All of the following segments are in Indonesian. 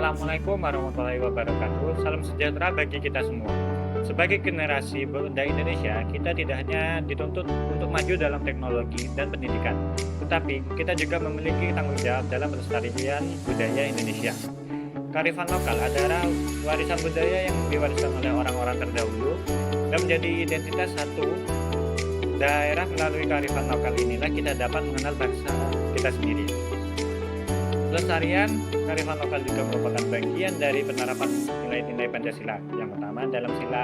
Assalamualaikum warahmatullahi wabarakatuh. Salam sejahtera bagi kita semua. Sebagai generasi Bunda Indonesia, kita tidak hanya dituntut untuk maju dalam teknologi dan pendidikan, tetapi kita juga memiliki tanggung jawab dalam pelestarian budaya Indonesia. Kearifan lokal adalah warisan budaya yang diwariskan oleh orang-orang terdahulu dan menjadi identitas satu daerah. Melalui kearifan lokal inilah kita dapat mengenal bangsa kita sendiri. Pelestarian kearifan lokal juga merupakan bagian dari penerapan nilai-nilai Pancasila. Yang pertama dalam sila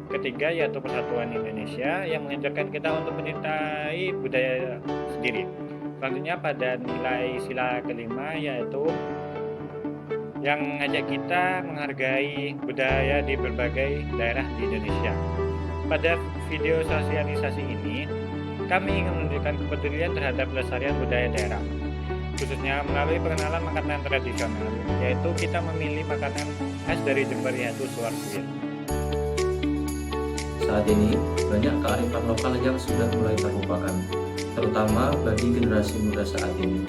ketiga yaitu Persatuan Indonesia yang mengajarkan kita untuk mencintai budaya sendiri. Selanjutnya pada nilai sila kelima yaitu yang mengajak kita menghargai budaya di berbagai daerah di Indonesia. Pada video sosialisasi ini, kami ingin menunjukkan kepedulian terhadap pelestarian budaya daerah, khususnya melalui pengenalan makanan tradisional, yaitu kita memilih makanan khas dari Jember yaitu suwar suwir. Saat ini, banyak kearifan lokal yang sudah mulai terlupakan, terutama bagi generasi muda saat ini.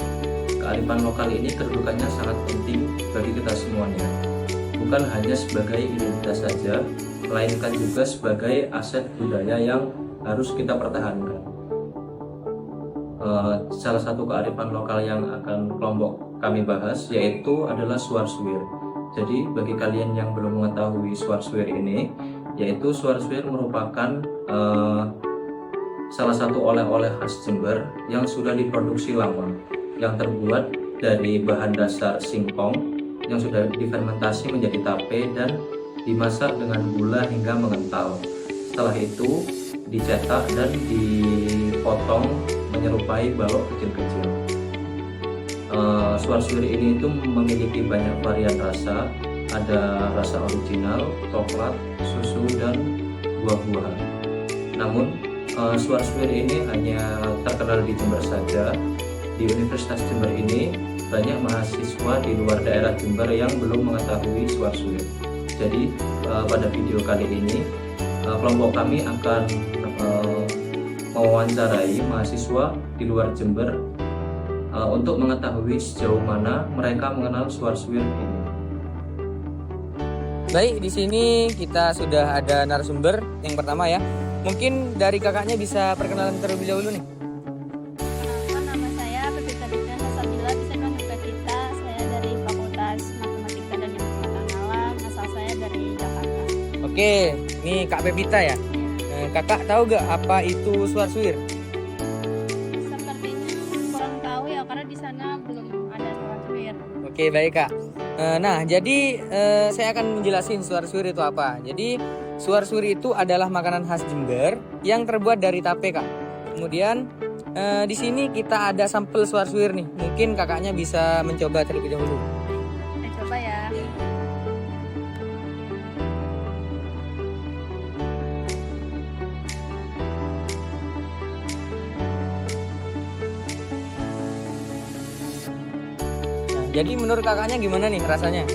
Kearifan lokal ini kedudukannya sangat penting bagi kita semuanya, bukan hanya sebagai identitas saja, melainkan juga sebagai aset budaya yang harus kita pertahankan. Salah satu kearifan lokal yang akan kelompok kami bahas yaitu adalah suwar suwir. Jadi bagi kalian yang belum mengetahui suwar suwir ini, yaitu suwar suwir merupakan salah satu oleh-oleh khas Jember yang sudah diproduksi lama, yang terbuat dari bahan dasar singkong yang sudah difermentasi menjadi tape dan dimasak dengan gula hingga mengental. Setelah itu dicetak dan dipotong menyerupai balok kecil-kecil. Suwar suwir ini itu memiliki banyak varian rasa, ada rasa original, coklat, susu, dan buah-buahan. Namun suwar suwir ini hanya terkenal di Jember saja. Di Universitas Jember ini banyak mahasiswa di luar daerah Jember yang belum mengetahui suwar suwir. Jadi pada video kali ini kelompok kami akan mewawancarai mahasiswa di luar Jember untuk mengetahui sejauh mana mereka mengenal suwar suwir ini. Baik, di sini kita sudah ada narasumber yang pertama ya. Mungkin dari kakaknya bisa perkenalan terlebih dahulu nih. Nama saya Pepita Dina Sasabila, bisa dipanggil Pepita. Saya dari Fakultas Matematika dan Ilmu Alam, asal saya dari Jakarta. Oke, ini Kak Pepita ya. Kakak tahu gak apa itu suwar suwir? Sepertinya kurang tahu ya, karena di sana belum ada suwar suwir. Oke, baik Kak. Nah, jadi saya akan menjelasin suwar suwir itu apa. Jadi suwar suwir itu adalah makanan khas Jember yang terbuat dari tape Kak. Kemudian di sini kita ada sampel suwar suwir nih. Mungkin kakaknya bisa mencoba terlebih dahulu. Saya coba ya. Jadi menurut kakaknya gimana nih rasanya?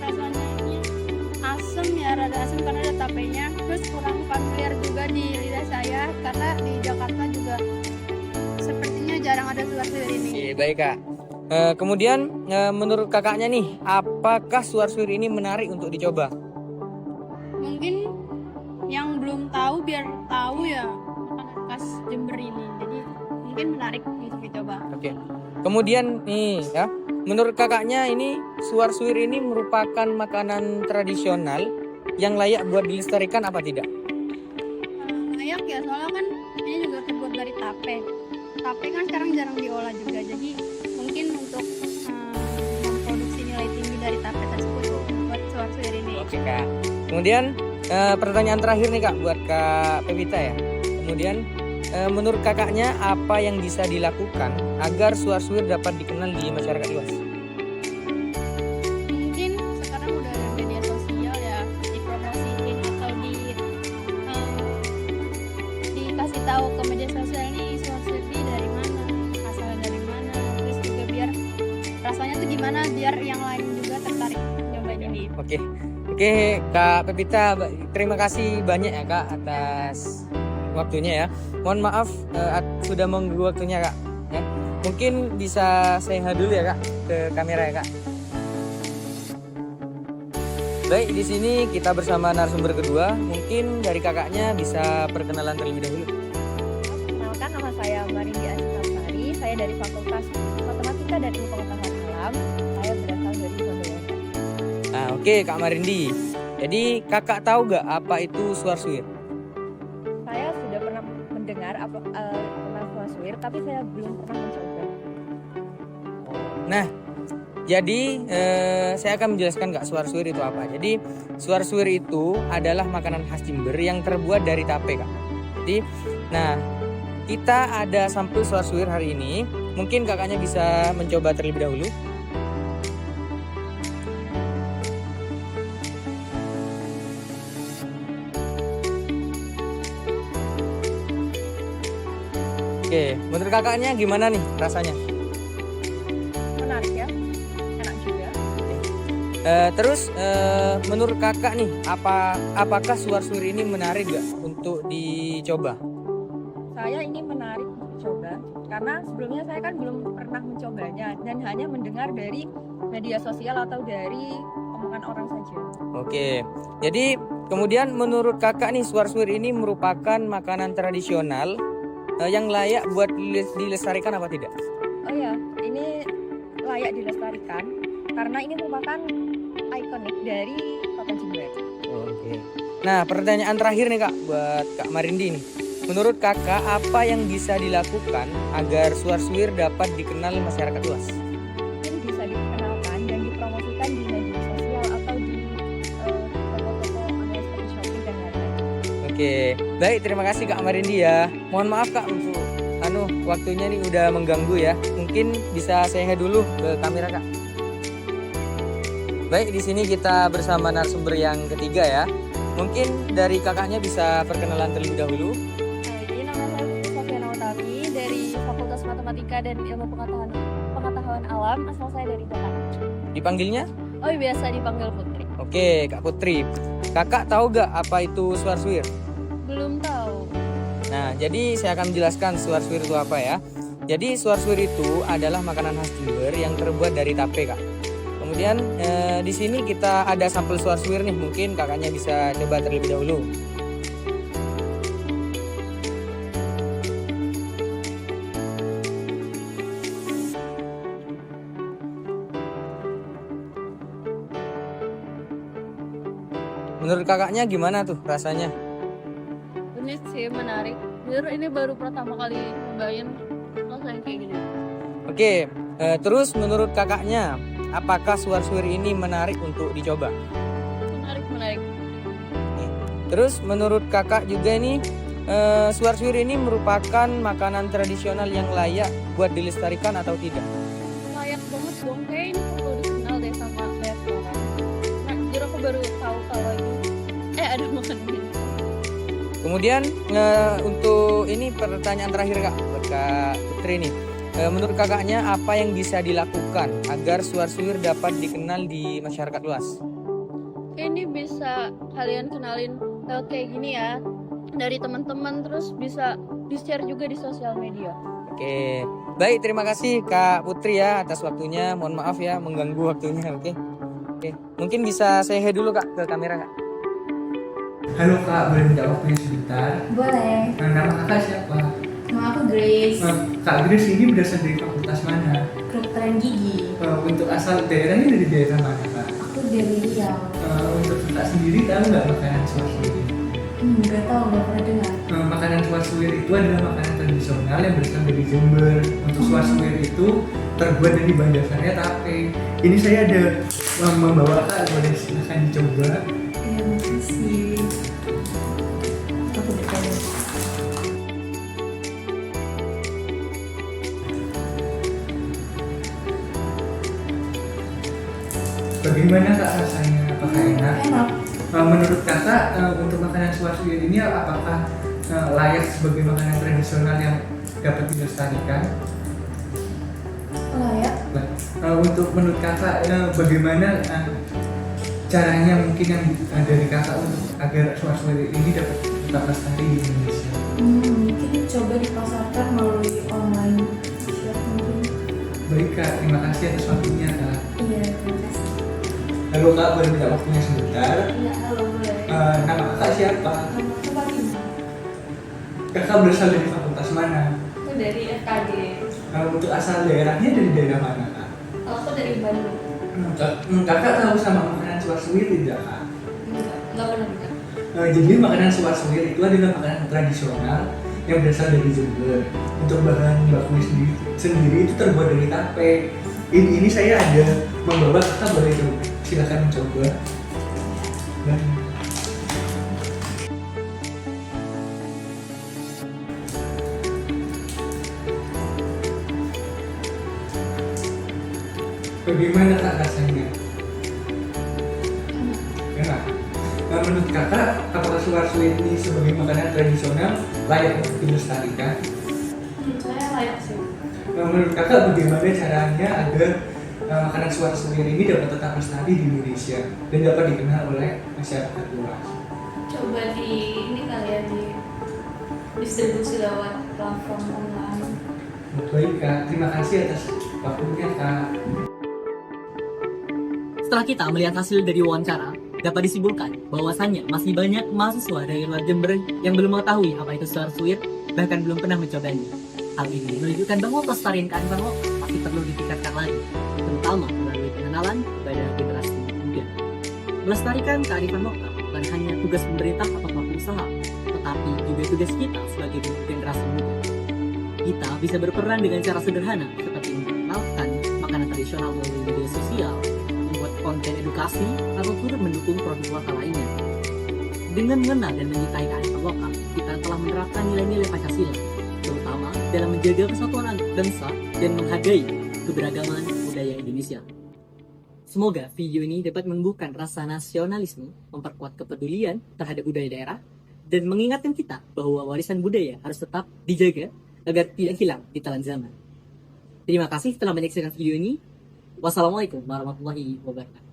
Rasanya ini asam ya, rada asam karena ada tapenya. Terus kurang familiar juga di lidah saya, karena di Jakarta juga sepertinya jarang ada suwar suwir ini. Oke, baik Kak. Kemudian menurut kakaknya nih, apakah suwar suwir ini menarik untuk dicoba? Mungkin yang belum tahu biar tahu ya makanan khas Jember ini. Jadi mungkin menarik untuk dicoba. Oke. Kemudian nih ya, menurut kakaknya ini suwar suwir ini merupakan makanan tradisional yang layak buat dilestarikan apa tidak? Layak ya, soalnya kan ini juga terbuat dari tape. Tape kan sekarang jarang diolah juga. Jadi mungkin untuk memproduksi nilai tinggi dari tape tersebut buat suwar suwir ini. Oke Kak. Kemudian pertanyaan terakhir nih Kak buat Kak Pevita ya. Kemudian menurut kakaknya apa yang bisa dilakukan agar suwar suwir dapat dikenal di masyarakat luas? Mungkin sekarang udah ada media sosial ya, dipromosiin atau dikasih tahu ke media sosial nih suwar suwir ini dari mana, asalnya dari mana, terus juga biar rasanya tuh gimana biar yang lain juga tertarik nyobain ini. Oke Kak Pevita, terima kasih banyak ya Kak atas waktunya ya. Mohon maaf sudah mengganggu waktunya Kak. Ya. Mungkin bisa saya dulu ya Kak ke kamera ya Kak. Baik, di sini kita bersama narasumber kedua. Mungkin dari kakaknya bisa perkenalan terlebih dahulu. Perkenalkan, nama saya Marindy Asari. Saya dari Fakultas Matematika dan Ilmu Pengetahuan Alam. Saya berasal dari Solo. Nah, oke Kak Marindy. Jadi kakak tahu gak apa itu suar-suir? Saya sudah pernah mendengar tentang suar-suir, tapi saya belum pernah mencoba. Nah, jadi saya akan menjelaskan Kak suar-suir itu apa. Jadi suar-suir itu adalah makanan khas Jember yang terbuat dari tape Kak. Jadi, nah kita ada sampel suar-suir hari ini. Mungkin kakaknya bisa mencoba terlebih dahulu. Oke, menurut kakaknya gimana nih rasanya? Menarik ya, enak juga. Terus menurut kakak nih, apakah suar-suir ini menarik gak untuk dicoba? Saya ini menarik untuk coba karena sebelumnya saya kan belum pernah mencobanya dan hanya mendengar dari media sosial atau dari omongan orang saja. Oke, jadi kemudian menurut kakak nih suar-suir ini merupakan makanan tradisional yang layak buat dilestarikan apa tidak? Oh ya, ini layak dilestarikan karena ini merupakan ikonik dari Kota Jember. Oke. Nah, pertanyaan terakhir nih Kak buat Kak Marindy nih. Menurut kakak apa yang bisa dilakukan agar suar-suir dapat dikenal masyarakat luas? Mungkin bisa dikenalkan dan dipromosikan di media sosial atau di toko-toko online seperti Shopee dan lain-lain. Oke, baik, terima kasih Kak Marindy ya. Mohon maaf Kak untuk waktunya nih udah mengganggu ya. Mungkin bisa saya dulu ke kamera Kak. Baik, di sini kita bersama narasumber yang ketiga ya. Mungkin dari kakaknya bisa perkenalan terlebih dahulu. Jadi nama saya Sofiana Utami dari Fakultas Matematika dan Ilmu Pengetahuan Alam, asal saya dari Jakarta. Dipanggilnya? Oh, biasa dipanggil Putri. Oke, Kak Putri. Kakak tahu gak apa itu suar-suir? Belum tahu. Nah, jadi saya akan menjelaskan suar-suir itu apa ya. Jadi suar-suir itu adalah makanan khas Jember yang terbuat dari tape Kak. Kemudian di sini kita ada sampel suar-suir nih, mungkin kakaknya bisa coba terlebih dahulu. Menurut kakaknya gimana tuh rasanya? Unik sih, menarik. Jujur ini baru pertama kali nyobain rasanya kayak gini. Oke, terus menurut kakaknya apakah suar-suir ini menarik untuk dicoba? Menarik. Terus menurut kakak juga nih suar-suir ini merupakan makanan tradisional yang layak buat dilestarikan atau tidak? Layak banget dong, kayak ini perlu dikenal deh sama banyak orang. Nah, jujur aku baru tahu kalau ini ada makan ini. Kemudian untuk ini pertanyaan terakhir Kak buat Kak Putri nih. Menurut kakaknya apa yang bisa dilakukan agar suar-suir dapat dikenal di masyarakat luas? Ini bisa kalian kenalin kayak gini ya dari teman-teman, terus bisa di-share juga di sosial media. Oke, baik, terima kasih Kak Putri ya atas waktunya. Mohon maaf ya mengganggu waktunya. Oke, mungkin bisa saya dulu Kak ke kamera Kak. Halo Kak, boleh minta waktunya sebentar? Boleh. Nama kakak siapa? Nama aku Grace. Kak Grace ini berasal dari fakultas mana? Kedokteran gigi. Untuk asal daerahnya dari daerah mana Kak? Aku dari Riau. Untuk kakak sendiri tahu nggak makanan suar-suir? Nggak tahu, nggak pernah dengar. Makanan suar-suir itu adalah makanan tradisional yang berasal dari Jember. Untuk suar-suir itu terbuat dari bahan dasarnya tape. Ini saya ada membawa Kak, boleh silahkan dicoba. Ya, makasih. Aku bertanya. Bagaimana Kak rasanya? Apakah enak? Enak. Menurut kakak untuk makanan suar-suir ini apakah layak sebagai makanan tradisional yang dapat dilestarikan? Layak. Untuk menurut kakak bagaimana caranya mungkin yang dari kakak untuk agar suar-suir ini dapat tetap lestari di Indonesia? Mungkin coba dipasarkan melalui online shop mungkin. Baik kak, terima kasih atas waktunya kak. Iya, terima kasih. Halo kak, boleh minta waktunya sebentar? Iya, halo boleh. Nama kakak siapa? Nama aku Fatima. Kakak berasal dari fakultas mana? Aku dari FKG. Untuk asal daerahnya dari daerah mana kak? Aku dari Bandung. Kakak tahu sama makanan suar-suwir tidak kak? Enggak pernah dengar. Jadi makanan suar-suwir itu adalah makanan tradisional yang berasal dari Jember. Untuk bahan baku sendiri itu terbuat dari tape. Ini saya ada membawa, kakak boleh coba, silakan mencoba. Dan bagaimana kak rasanya? Enak. Nah, menurut kakak, apakah suar-suwir ini sebagai makanan tradisional layak untuk dilestarikan? Saya layak sih. Nah, menurut kakak bagaimana caranya agar makanan suar-suwir ini dapat tetap lestari di Indonesia dan dapat dikenal oleh masyarakat luas? Coba di ini kali ya, di distribusi lewat platform online. Baik kak, terima kasih atas waktunya kak. Setelah kita melihat hasil dari wawancara, dapat disimpulkan bahwasannya masih banyak mahasiswa dari luar Jember yang belum mengetahui apa itu suar-suwir, bahkan belum pernah mencobanya. Hal ini menunjukkan bahwa pelestarian kearifan lokal masih perlu ditingkatkan lagi, terutama melalui pengenalan pada generasi muda. Melestarikan kearifan lokal bukan hanya tugas pemerintah atau pelaku usaha, tetapi juga tugas kita sebagai generasi muda. Kita bisa berperan dengan cara sederhana seperti memperkenalkan makanan tradisional melalui media sosial, membuat konten edukasi, atau turut mendukung produk lokal lainnya. Dengan mengenal dan menyukai kearifan lokal, kita telah menerapkan nilai-nilai Pancasila, terutama dalam menjaga persatuan bangsa dan menghargai keberagaman budaya Indonesia. Semoga video ini dapat menumbuhkan rasa nasionalisme, memperkuat kepedulian terhadap budaya daerah, dan mengingatkan kita bahwa warisan budaya harus tetap dijaga agar tidak hilang di telan zaman. Terima kasih telah menyaksikan video ini. Wassalamualaikum warahmatullahi wabarakatuh.